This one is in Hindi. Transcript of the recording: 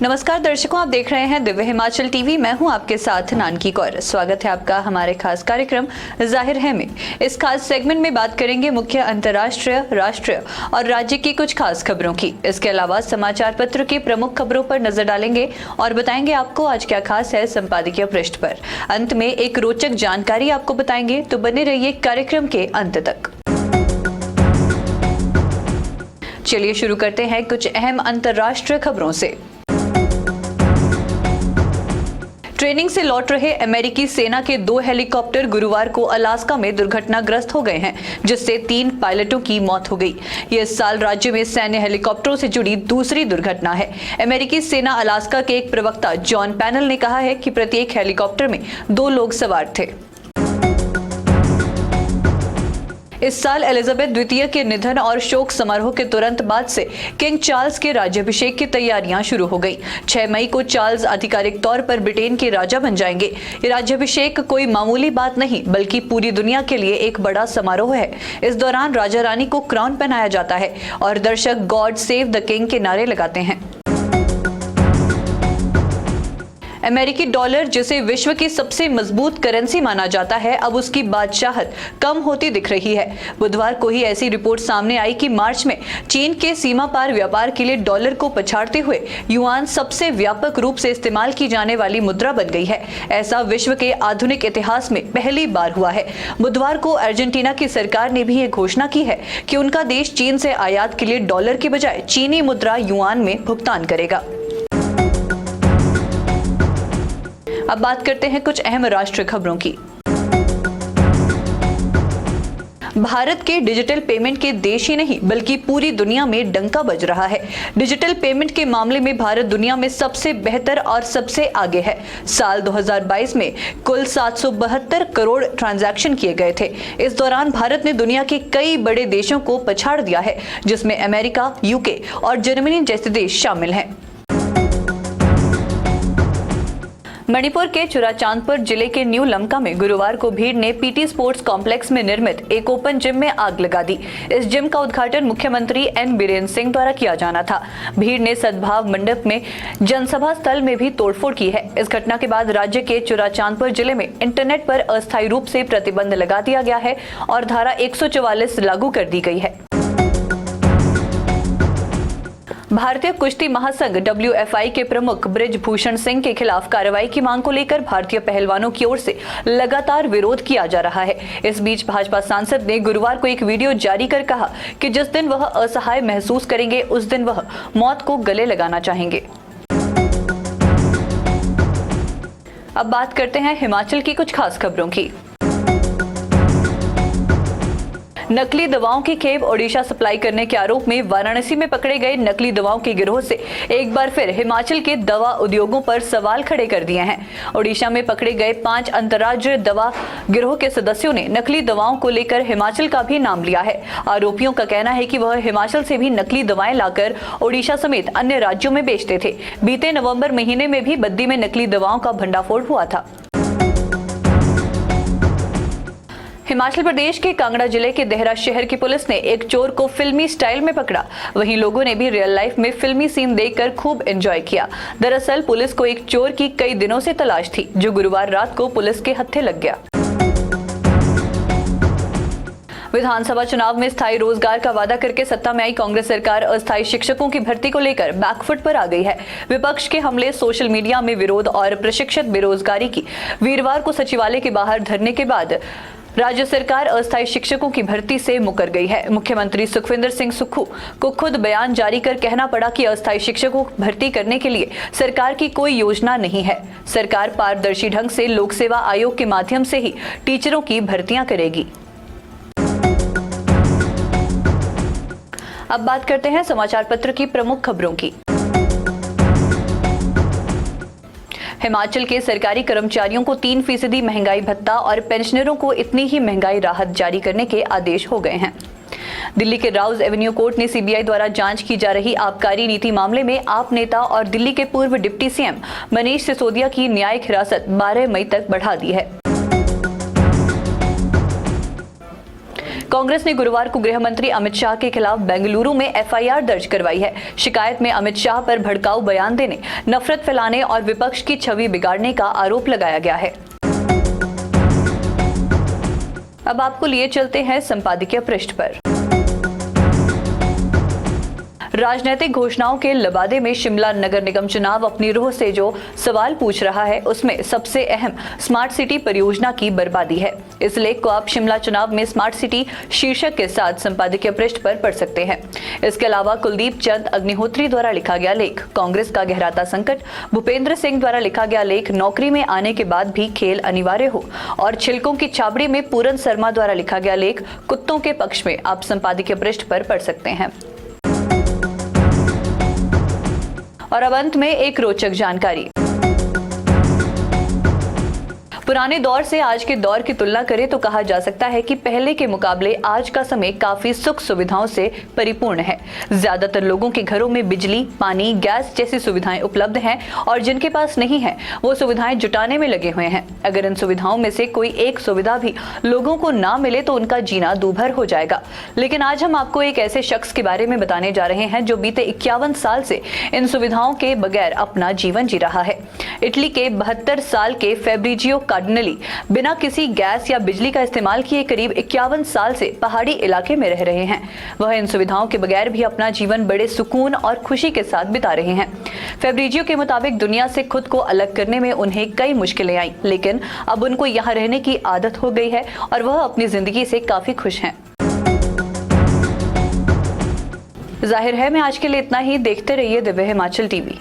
नमस्कार दर्शकों, आप देख रहे हैं दिव्य हिमाचल टीवी। मैं हूं आपके साथ नानकी कौर। स्वागत है आपका हमारे खास कार्यक्रम जाहिर है में। इस खास सेगमेंट में बात करेंगे मुख्य अंतर्राष्ट्रीय, राष्ट्रीय और राज्य की कुछ खास खबरों की। इसके अलावा समाचार पत्र की प्रमुख खबरों पर नजर डालेंगे और बताएंगे आपको आज क्या खास है संपादकीय पृष्ठ पर। अंत में एक रोचक जानकारी आपको बताएंगे, तो बने रहिए कार्यक्रम के अंत तक। चलिए शुरू करते हैं कुछ अहम अंतर्राष्ट्रीय खबरों से। ट्रेनिंग से लौट रहे अमेरिकी सेना के 2 हेलीकॉप्टर गुरुवार को अलास्का में दुर्घटनाग्रस्त हो गए हैं, जिससे 3 पायलटों की मौत हो गई। ये इस साल राज्य में सैन्य हेलीकॉप्टरों से जुड़ी दूसरी दुर्घटना है। अमेरिकी सेना अलास्का के एक प्रवक्ता जॉन पैनल ने कहा है कि प्रत्येक हेलीकॉप्टर में 2 लोग सवार थे। इस साल एलिजाबेथ द्वितीय के निधन और शोक समारोह के तुरंत बाद से किंग चार्ल्स के राज्याभिषेक की तैयारियां शुरू हो गई। 6 मई को चार्ल्स आधिकारिक तौर पर ब्रिटेन के राजा बन जाएंगे। ये राज्याभिषेक कोई मामूली बात नहीं, बल्कि पूरी दुनिया के लिए एक बड़ा समारोह है। इस दौरान राजा रानी को क्राउन पहनाया जाता है और दर्शक गॉड सेव द किंग के नारे लगाते हैं। अमेरिकी डॉलर, जिसे विश्व की सबसे मजबूत करेंसी माना जाता है, अब उसकी बादशाहत कम होती दिख रही है। बुधवार को ही ऐसी रिपोर्ट सामने आई कि मार्च में चीन के सीमा पार व्यापार के लिए डॉलर को पछाड़ते हुए युआन सबसे व्यापक रूप से इस्तेमाल की जाने वाली मुद्रा बन गई है। ऐसा विश्व के आधुनिक इतिहास में पहली बार हुआ है। बुधवार को अर्जेंटीना की सरकार ने भी ये घोषणा की है कि उनका देश चीन से आयात के लिए डॉलर के बजाय चीनी मुद्रा युआन में भुगतान करेगा। अब बात करते हैं कुछ अहम राष्ट्रीय खबरों की। भारत के डिजिटल पेमेंट के देश ही नहीं बल्कि पूरी दुनिया में डंका बज रहा है। डिजिटल पेमेंट के मामले में भारत दुनिया में सबसे बेहतर और सबसे आगे है। साल 2022 में कुल 772 करोड़ ट्रांजैक्शन किए गए थे। इस दौरान भारत ने दुनिया के कई बड़े देशों को पछाड़ दिया है, जिसमें अमेरिका, यूके और जर्मनी जैसे देश शामिल हैं। मणिपुर के चुराचांदपुर जिले के न्यू लमका में गुरुवार को भीड़ ने पीटी स्पोर्ट्स कॉम्प्लेक्स में निर्मित एक ओपन जिम में आग लगा दी। इस जिम का उद्घाटन मुख्यमंत्री एन बीरेन्द्र सिंह द्वारा किया जाना था। भीड़ ने सद्भाव मंडप में जनसभा स्थल में भी तोड़फोड़ की है। इस घटना के बाद राज्य के चुराचांदपुर जिले में इंटरनेट पर अस्थायी रूप से प्रतिबंध लगा दिया गया है और धारा 144 लागू कर दी गई है। भारतीय कुश्ती महासंघ WFI के प्रमुख बृजभूषण सिंह के खिलाफ कार्रवाई की मांग को लेकर भारतीय पहलवानों की ओर से लगातार विरोध किया जा रहा है। इस बीच भाजपा सांसद ने गुरुवार को एक वीडियो जारी कर कहा कि जिस दिन वह असहाय महसूस करेंगे उस दिन वह मौत को गले लगाना चाहेंगे। अब बात करते हैं हिमाचल की कुछ खास खबरों की। नकली दवाओं की खेप ओडिशा सप्लाई करने के आरोप में वाराणसी में पकड़े गए नकली दवाओं के गिरोह से एक बार फिर हिमाचल के दवा उद्योगों पर सवाल खड़े कर दिए हैं। ओडिशा में पकड़े गए 5 अंतर्राज्यीय दवा गिरोह के सदस्यों ने नकली दवाओं को लेकर हिमाचल का भी नाम लिया है। आरोपियों का कहना है कि वह हिमाचल से भी नकली दवाएं लाकर ओडिशा समेत अन्य राज्यों में बेचते थे। बीते नवम्बर महीने में भी बद्दी में नकली दवाओं का भंडाफोड़ हुआ था। हिमाचल प्रदेश के कांगड़ा जिले के देहरा शहर की पुलिस ने एक चोर को फिल्मी स्टाइल में पकड़ा। वहीं लोगों ने भी रियल लाइफ में फिल्मी सीन देखकर खूब एंजॉय किया। दरअसल पुलिस को एक चोर की कई दिनों से तलाश थी, जो गुरुवार रात को पुलिस के हत्थे लग गया। विधानसभा चुनाव में स्थायी रोजगार का वादा करके सत्ता में आई कांग्रेस सरकार अस्थायी शिक्षकों की भर्ती को लेकर बैकफुट पर आ गई है। विपक्ष के हमले, सोशल मीडिया में विरोध और प्रशिक्षित बेरोजगारी की वीरवार को सचिवालय के बाहर धरने के बाद राज्य सरकार अस्थायी शिक्षकों की भर्ती से मुकर गई है। मुख्यमंत्री सुखविंदर सिंह सुक्खू को खुद बयान जारी कर कहना पड़ा कि अस्थायी शिक्षकों को भर्ती करने के लिए सरकार की कोई योजना नहीं है। सरकार पारदर्शी ढंग से लोक सेवा आयोग के माध्यम से ही टीचरों की भर्तियां करेगी। अब बात करते हैं समाचार पत्र की प्रमुख खबरों की। हिमाचल के सरकारी कर्मचारियों को 3% महंगाई भत्ता और पेंशनरों को इतनी ही महंगाई राहत जारी करने के आदेश हो गए हैं। दिल्ली के राउज एवेन्यू कोर्ट ने सीबीआई द्वारा जांच की जा रही आबकारी नीति मामले में आप नेता और दिल्ली के पूर्व डिप्टी सीएम मनीष सिसोदिया की न्यायिक हिरासत 12 मई तक बढ़ा दी है। कांग्रेस ने गुरुवार को गृह मंत्री अमित शाह के खिलाफ बेंगलुरु में एफआईआर दर्ज करवाई है। शिकायत में अमित शाह पर भड़काऊ बयान देने, नफरत फैलाने और विपक्ष की छवि बिगाड़ने का आरोप लगाया गया है। अब आपको लिए चलते हैं संपादकीय पृष्ठ पर। राजनीतिक घोषणाओं के लबादे में शिमला नगर निगम चुनाव अपनी रूह से जो सवाल पूछ रहा है, उसमें सबसे अहम स्मार्ट सिटी परियोजना की बर्बादी है। इस लेख को आप शिमला चुनाव में स्मार्ट सिटी शीर्षक के साथ संपादकीय पृष्ठ पर पढ़ सकते हैं। इसके अलावा कुलदीप चंद अग्निहोत्री द्वारा लिखा गया लेख कांग्रेस का गहराता संकट, भूपेंद्र सिंह द्वारा लिखा गया लेख नौकरी में आने के बाद भी खेल अनिवार्य हो और छिलकों की छाबड़ी में पूरन शर्मा द्वारा लिखा गया लेख कुत्तों के पक्ष में आप संपादकीय पृष्ठ पर पढ़ सकते हैं। और अब अंत में एक रोचक जानकारी। पुराने दौर से आज के दौर की तुलना करें तो कहा जा सकता है कि पहले के मुकाबले आज का समय काफी सुख सुविधाओं से परिपूर्ण है। ज्यादातर लोगों के घरों में बिजली, पानी, गैस जैसी सुविधाएं उपलब्ध हैं और जिनके पास नहीं है वो सुविधाएं जुटाने में लगे हुए हैं। अगर इन सुविधाओं में से कोई एक सुविधा भी लोगों को ना मिले तो उनका जीना दूभर हो जाएगा। लेकिन आज हम आपको एक ऐसे शख्स के बारे में बताने जा रहे हैं जो बीते 51 साल से इन सुविधाओं के बगैर अपना जीवन जी रहा है। इटली के 72 साल के फैब्रिजियो कार्डिनली बिना किसी गैस या बिजली का इस्तेमाल किए करीब 51 साल से पहाड़ी इलाके में रह रहे हैं। वह इन सुविधाओं के बगैर भी अपना जीवन बड़े सुकून और खुशी के साथ बिता रहे हैं। फैब्रिजियो के मुताबिक दुनिया से खुद को अलग करने में उन्हें कई मुश्किलें आई, लेकिन अब उनको यहाँ रहने की आदत हो गई है और वह अपनी जिंदगी से काफी खुश हैं। जाहिर है मैं आज के लिए इतना ही। देखते रहिए दिव्य हिमाचल टीवी।